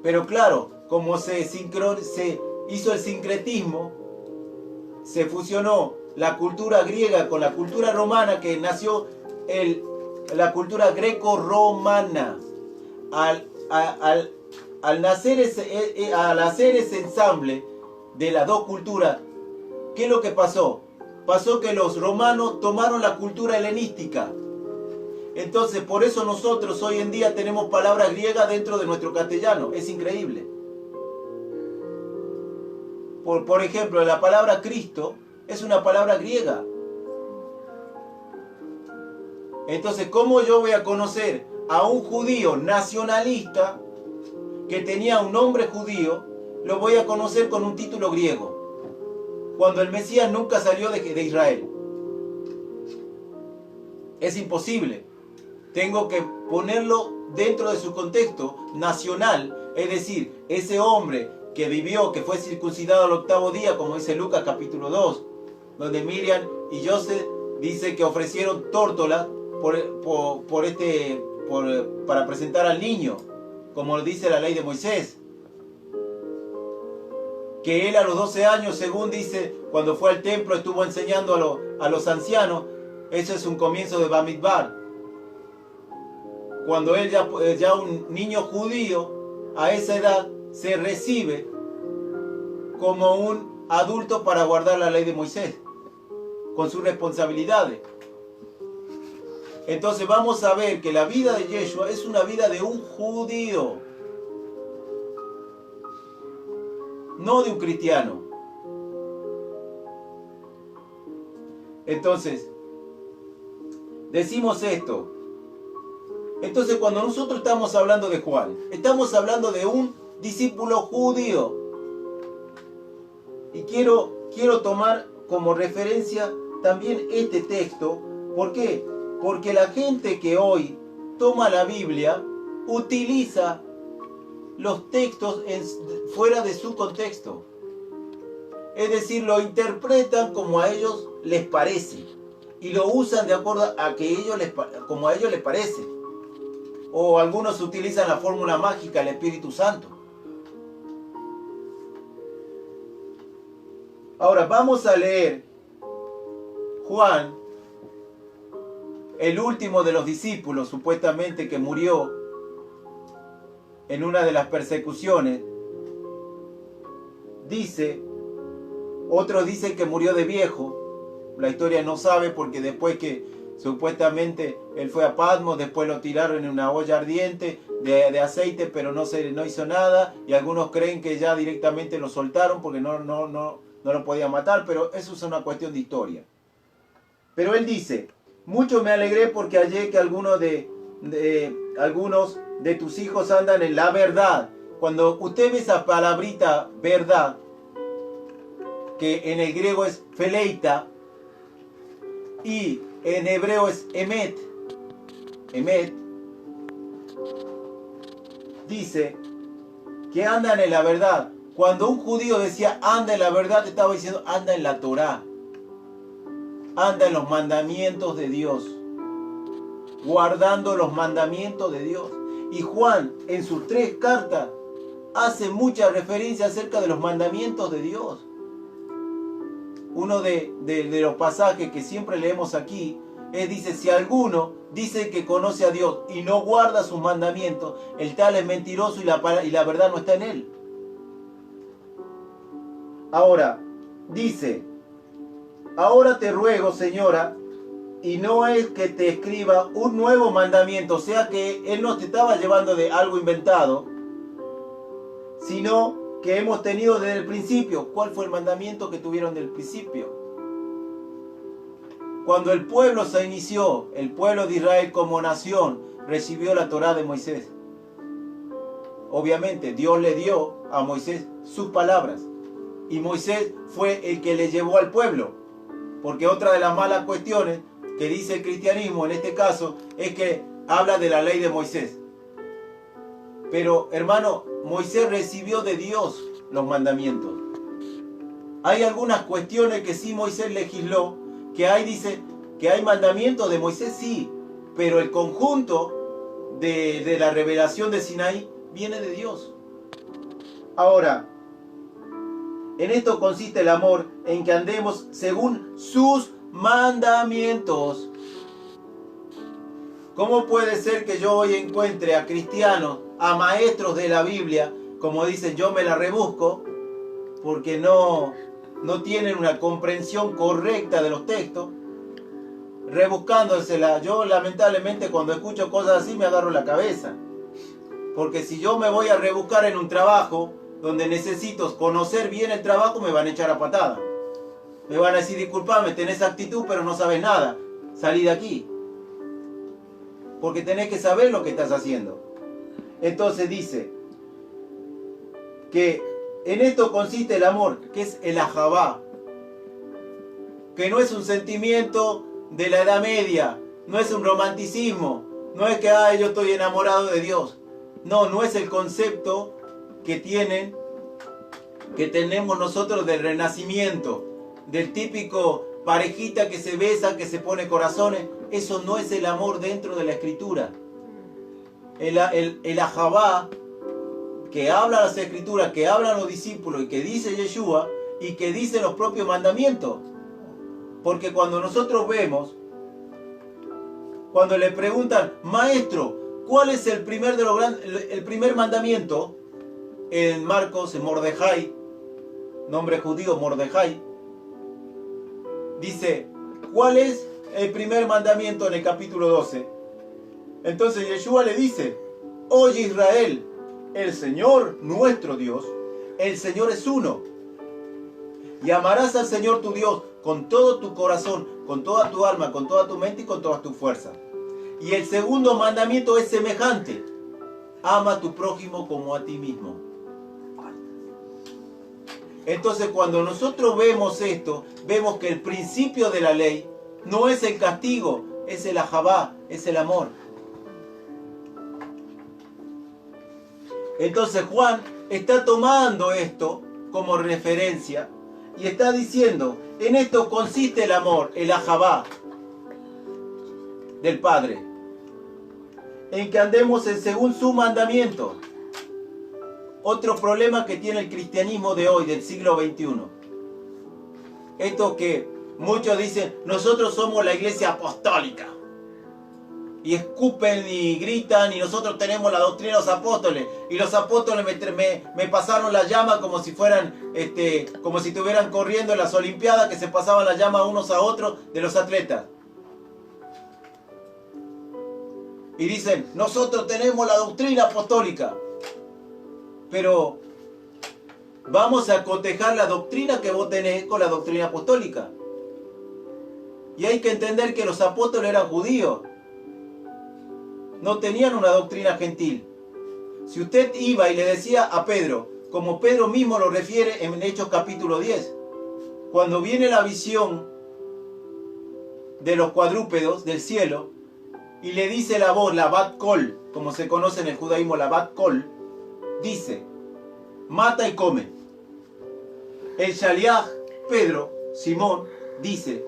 Pero claro, como se hizo el sincretismo, se fusionó la cultura griega con la cultura romana, que nació la cultura greco-romana. Al hacer ese ensamble de las dos culturas, ¿qué es lo que pasó? Pasó que los romanos tomaron la cultura helenística. Entonces, por eso nosotros hoy en día tenemos palabras griegas dentro de nuestro castellano. Es increíble. Por ejemplo, la palabra Cristo es una palabra griega. Entonces, ¿cómo yo voy a conocer a un judío nacionalista que tenía un nombre judío? Lo voy a conocer con un título griego, cuando el Mesías nunca salió de Israel. Es imposible. Tengo que ponerlo dentro de su contexto nacional, es decir, ese hombre que vivió, que fue circuncidado al 8º día, como dice Lucas capítulo 2, donde Miriam y José dice que ofrecieron tórtolas para presentar al niño, como dice la ley de Moisés. Que él a los 12 años, según dice, cuando fue al templo estuvo enseñando a los ancianos. Eso es un comienzo de Bamidbar. Cuando él ya un niño judío, a esa edad, se recibe como un adulto para guardar la ley de Moisés, con sus responsabilidades. Entonces vamos a ver que la vida de Yeshua es una vida de un judío, no de un cristiano. Entonces, decimos esto. Entonces, cuando nosotros estamos hablando de Juan, estamos hablando de un discípulo judío. Y quiero tomar como referencia también este texto. ¿Por qué? Porque la gente que hoy toma la Biblia utiliza los textos fuera de su contexto. Es decir, lo interpretan como a ellos les parece. Y lo usan de acuerdo a como a ellos les parece. O algunos utilizan la fórmula mágica del Espíritu Santo. Ahora vamos a leer Juan, el último de los discípulos, supuestamente que murió en una de las persecuciones. Otros dicen que murió de viejo. La historia no sabe, porque después que supuestamente él fue a Patmos, después lo tiraron en una olla ardiente de aceite, pero no hizo nada, y algunos creen que ya directamente lo soltaron porque no lo podían matar, pero eso es una cuestión de historia. Pero él dice: mucho me alegré porque hallé que algunos de tus hijos andan en la verdad. Cuando usted ve esa palabrita verdad, que en el griego es pheleita y en hebreo es emet, dice que andan en la verdad. Cuando un judío decía anda en la verdad, estaba diciendo anda en la Torá, anda en los mandamientos de Dios, guardando los mandamientos de Dios. Y Juan en sus 3 cartas hace mucha referencia acerca de los mandamientos de Dios. Uno de los pasajes que siempre leemos aquí dice: si alguno dice que conoce a Dios y no guarda sus mandamientos, el tal es mentiroso y la verdad no está en él. Ahora, dice: ahora te ruego, señora, y no es que te escriba un nuevo mandamiento, o sea que él no te estaba llevando de algo inventado, sino que hemos tenido desde el principio. ¿Cuál fue el mandamiento que tuvieron desde el principio? Cuando el pueblo se inició, el pueblo de Israel como nación recibió la Torá de Moisés. Obviamente Dios le dio a Moisés sus palabras, y Moisés fue el que le llevó al pueblo. Porque otra de las malas cuestiones que dice el cristianismo en este caso es que habla de la ley de Moisés. Pero hermano, Moisés recibió de Dios los mandamientos. Hay algunas cuestiones que sí Moisés legisló, que dice que hay mandamientos de Moisés, sí, pero el conjunto de la revelación de Sinaí viene de Dios. Ahora, en esto consiste el amor, en que andemos según sus mandamientos. ¿Cómo puede ser que yo hoy encuentre a cristianos, a maestros de la Biblia, como dicen, yo me la rebusco, porque no tienen una comprensión correcta de los textos, rebuscándosela? Yo lamentablemente cuando escucho cosas así me agarro la cabeza, porque si yo me voy a rebuscar en un trabajo donde necesito conocer bien el trabajo, me van a echar a patada. Me van a decir, disculpame, tenés actitud, pero no sabes nada. Salí de aquí. Porque tenés que saber lo que estás haciendo. Entonces dice que en esto consiste el amor, que es el ahabá. Que no es un sentimiento de la Edad Media, no es un romanticismo, no es que yo estoy enamorado de Dios. No, no es el concepto que tenemos nosotros del renacimiento, del típico parejita que se besa, que se pone corazones. Eso no es el amor dentro de la Escritura. El ahabá que habla las Escrituras, que hablan los discípulos y que dice Yeshua y que dice los propios mandamientos. Porque cuando nosotros vemos, cuando le preguntan, maestro, ¿cuál es el primer mandamiento? En Marcos, en Mordejai, nombre judío Mordejai, dice, ¿cuál es el primer mandamiento en el capítulo 12? Entonces Yeshua le dice, oye Israel, el Señor nuestro Dios, el Señor es uno. Y amarás al Señor tu Dios con todo tu corazón, con toda tu alma, con toda tu mente y con toda tu fuerza. Y el segundo mandamiento es semejante. Ama a tu prójimo como a ti mismo. Entonces cuando nosotros vemos esto, vemos que el principio de la ley no es el castigo, es el ahabá, es el amor. Entonces Juan está tomando esto como referencia y está diciendo, en esto consiste el amor, el ahabá del Padre, en que andemos según su mandamiento. Otro problema que tiene el cristianismo de hoy, del siglo XXI. Esto que muchos dicen, nosotros somos la iglesia apostólica. Y escupen y gritan, y nosotros tenemos la doctrina de los apóstoles. Y los apóstoles me pasaron la llama como si fueran, como si estuvieran corriendo en las olimpiadas, que se pasaban la llama unos a otros de los atletas. Y dicen, nosotros tenemos la doctrina apostólica. Pero vamos a cotejar la doctrina que vos tenés con la doctrina apostólica. Y hay que entender que los apóstoles eran judíos. No tenían una doctrina gentil. Si usted iba y le decía a Pedro, como Pedro mismo lo refiere en Hechos capítulo 10, cuando viene la visión de los cuadrúpedos del cielo, y le dice la voz, la Bat Kol, como se conoce en el judaísmo, la Bat Kol, dice, mata y come. El Shaliach, Pedro, Simón, dice,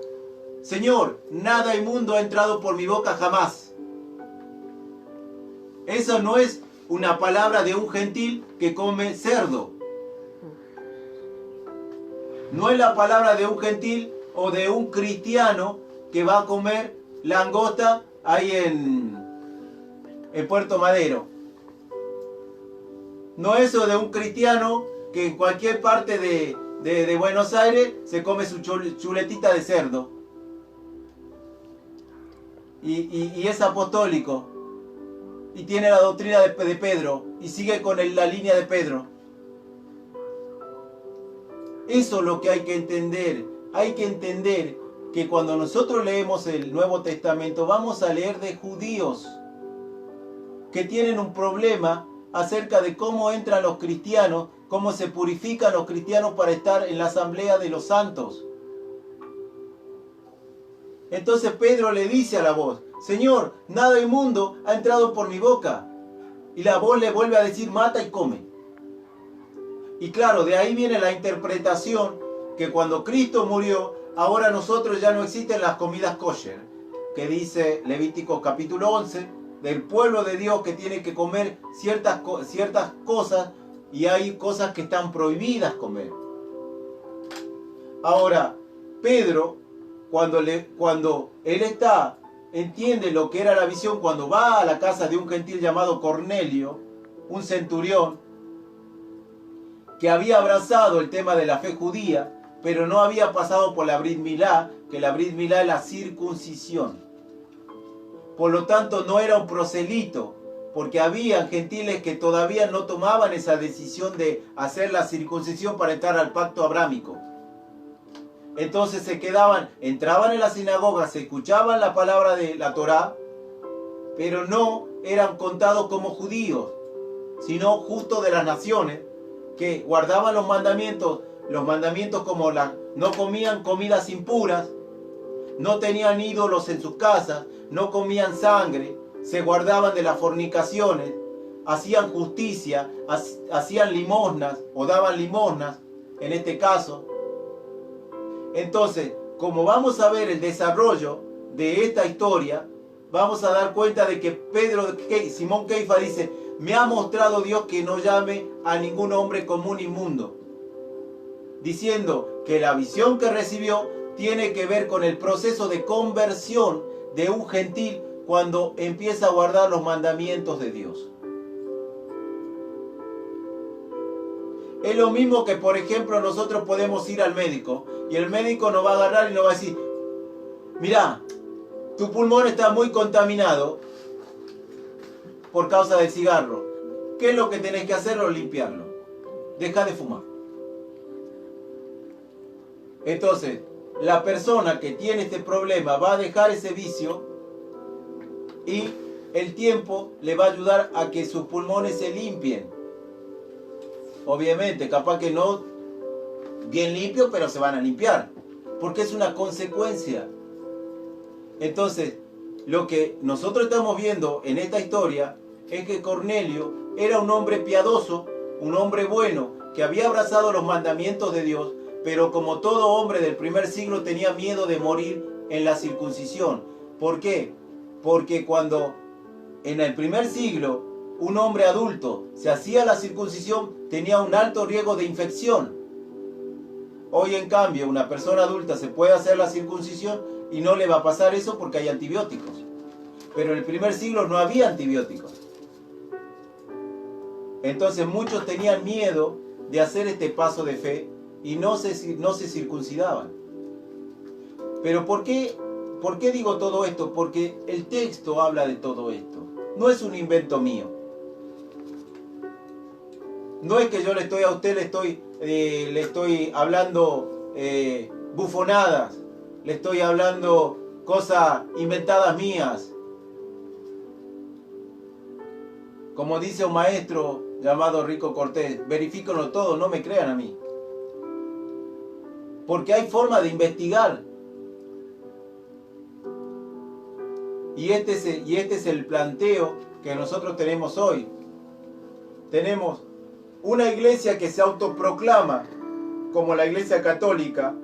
Señor, nada inmundo ha entrado por mi boca jamás. Eso no es una palabra de un gentil que come cerdo. No es la palabra de un gentil o de un cristiano que va a comer langosta ahí en Puerto Madero. No es eso de un cristiano que en cualquier parte de Buenos Aires se come su chuletita de cerdo. Y es apostólico. Y tiene la doctrina de Pedro. Y sigue con la línea de Pedro. Eso es lo que hay que entender. Hay que entender que cuando nosotros leemos el Nuevo Testamento vamos a leer de judíos que tienen un problema acerca de cómo entran los cristianos, cómo se purifican los cristianos para estar en la asamblea de los santos. Entonces Pedro le dice a la voz, Señor, nada inmundo ha entrado por mi boca. Y la voz le vuelve a decir, mata y come. Y claro, de ahí viene la interpretación que cuando Cristo murió, ahora nosotros ya no existen las comidas kosher, que dice Levítico capítulo 11, del pueblo de Dios que tiene que comer ciertas cosas y hay cosas que están prohibidas comer. Ahora, Pedro, cuando él entiende lo que era la visión, cuando va a la casa de un gentil llamado Cornelio, un centurión, que había abrazado el tema de la fe judía, pero no había pasado por la Brit Milá, que la Brit Milá es la circuncisión. Por lo tanto, no era un proselito, porque había gentiles que todavía no tomaban esa decisión de hacer la circuncisión para entrar al pacto abrámico. Entonces se quedaban, entraban en la sinagoga, se escuchaban la palabra de la Torá, pero no eran contados como judíos, sino justo de las naciones, que guardaban los mandamientos como no comían comidas impuras, no tenían ídolos en sus casas, no comían sangre, se guardaban de las fornicaciones, hacían justicia, hacían limosnas o daban limosnas, en este caso. Entonces, como vamos a ver el desarrollo de esta historia, vamos a dar cuenta de que Simón Keifa dice: me ha mostrado Dios que no llame a ningún hombre como un inmundo, diciendo que la visión que recibió tiene que ver con el proceso de conversión de un gentil cuando empieza a guardar los mandamientos de Dios. Es lo mismo que, por ejemplo, nosotros podemos ir al médico y el médico nos va a agarrar y nos va a decir: mirá, tu pulmón está muy contaminado por causa del cigarro. ¿Qué es lo que tenés que hacer? Limpiarlo. Deja de fumar. Entonces, la persona que tiene este problema va a dejar ese vicio y el tiempo le va a ayudar a que sus pulmones se limpien. Obviamente, capaz que no bien limpios, pero se van a limpiar, porque es una consecuencia. Entonces, lo que nosotros estamos viendo en esta historia es que Cornelio era un hombre piadoso, un hombre bueno, que había abrazado los mandamientos de Dios, pero como todo hombre del primer siglo tenía miedo de morir en la circuncisión. ¿Por qué? Porque cuando en el primer siglo un hombre adulto se hacía la circuncisión, tenía un alto riesgo de infección. Hoy, en cambio, una persona adulta se puede hacer la circuncisión y no le va a pasar eso porque hay antibióticos. Pero en el primer siglo no había antibióticos. Entonces muchos tenían miedo de hacer este paso de fe y no se circuncidaban. Pero ¿por qué digo todo esto? Porque el texto habla de todo esto. No es un invento mío. No es que yo a usted le estoy hablando bufonadas, le estoy hablando cosas inventadas mías. Como dice un maestro llamado Rico Cortés: verifíquenlo todo, no me crean a mí. Porque hay forma de investigar. Y este es el planteo que nosotros tenemos hoy. Tenemos una iglesia que se autoproclama como la Iglesia Católica.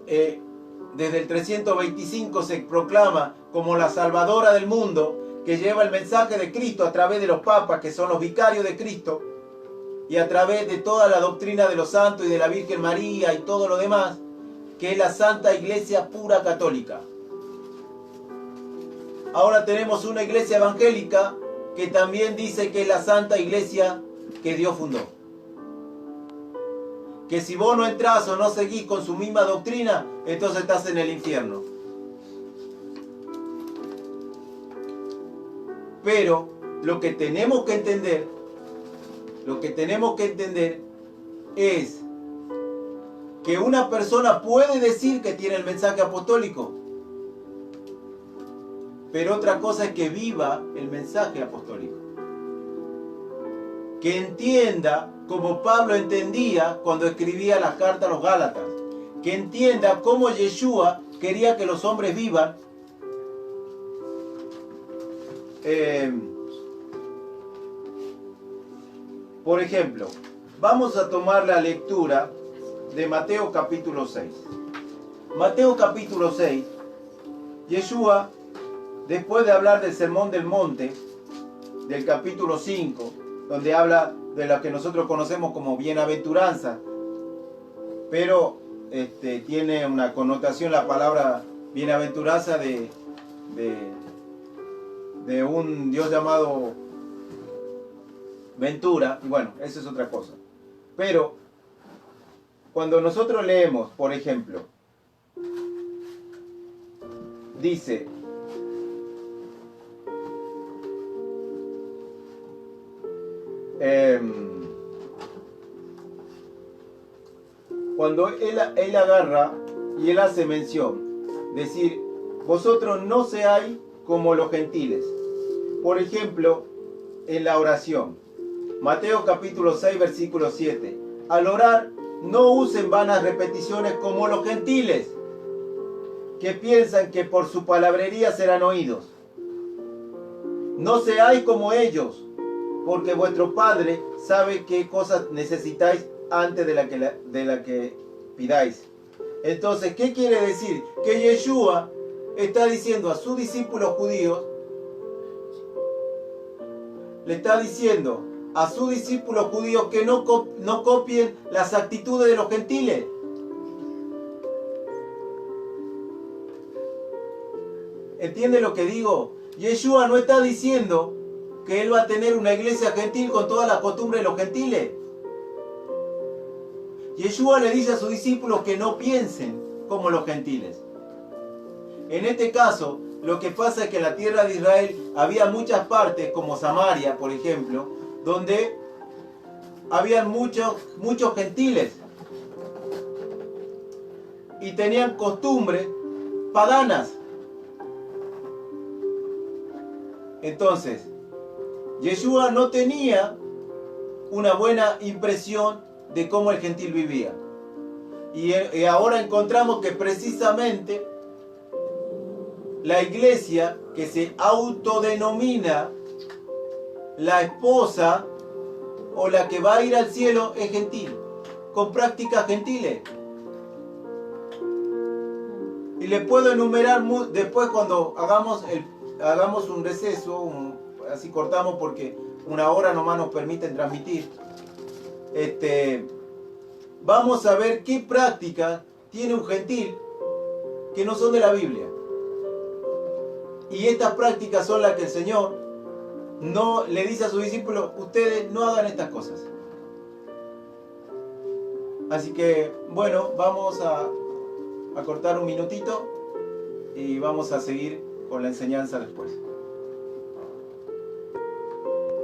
Desde el 325 se proclama como la salvadora del mundo, que lleva el mensaje de Cristo a través de los papas, que son los vicarios de Cristo, y a través de toda la doctrina de los santos y de la Virgen María y todo lo demás, que es la Santa Iglesia pura católica. Ahora tenemos una iglesia evangélica que también dice que es la Santa Iglesia que Dios fundó. Que si vos no entrás o no seguís con su misma doctrina, entonces estás en el infierno. Pero lo que tenemos que entender es que una persona puede decir que tiene el mensaje apostólico, pero otra cosa es que viva el mensaje apostólico. Que entienda como Pablo entendía cuando escribía las cartas a los Gálatas. Que entienda cómo Yeshua quería que los hombres vivan. Por ejemplo, vamos a tomar la lectura de Mateo capítulo 6. Mateo capítulo 6, Yeshua, después de hablar del Sermón del Monte, del capítulo 5, donde habla de lo que nosotros conocemos como bienaventuranza, pero tiene una connotación la palabra bienaventuranza de un Dios llamado Ventura, y bueno, eso es otra cosa. Pero cuando nosotros leemos, por ejemplo, dice cuando él agarra y él hace mención, decir, vosotros no seáis como los gentiles. Por ejemplo, en la oración, Mateo capítulo 6, versículo 7. Al orar, no usen vanas repeticiones como los gentiles, que piensan que por su palabrería serán oídos. No seáis como ellos, porque vuestro Padre sabe qué cosas necesitáis antes de la que pidáis. Entonces, ¿qué quiere decir? Que Yeshua está diciendo a sus discípulos judíos, le está diciendo a sus discípulos judíos que no copien las actitudes de los gentiles. ¿Entiende lo que digo? Yeshua no está diciendo que él va a tener una iglesia gentil con todas las costumbres de los gentiles. Yeshua le dice a sus discípulos que no piensen como los gentiles. En este caso, lo que pasa es que en la tierra de Israel había muchas partes, como Samaria, por ejemplo, donde habían muchos gentiles y tenían costumbres paganas. Entonces, Yeshua no tenía una buena impresión de cómo el gentil vivía. Y ahora encontramos que precisamente la iglesia que se autodenomina la esposa o la que va a ir al cielo es gentil, con prácticas gentiles. Y le puedo enumerar después cuando hagamos un receso, así cortamos porque una hora nomás nos permiten transmitir. Vamos a ver qué prácticas tiene un gentil que no son de la Biblia. Y estas prácticas son las que el Señor no le dice a sus discípulos, ustedes no hagan estas cosas. Así que, bueno, vamos a cortar un minutito y vamos a seguir con la enseñanza después.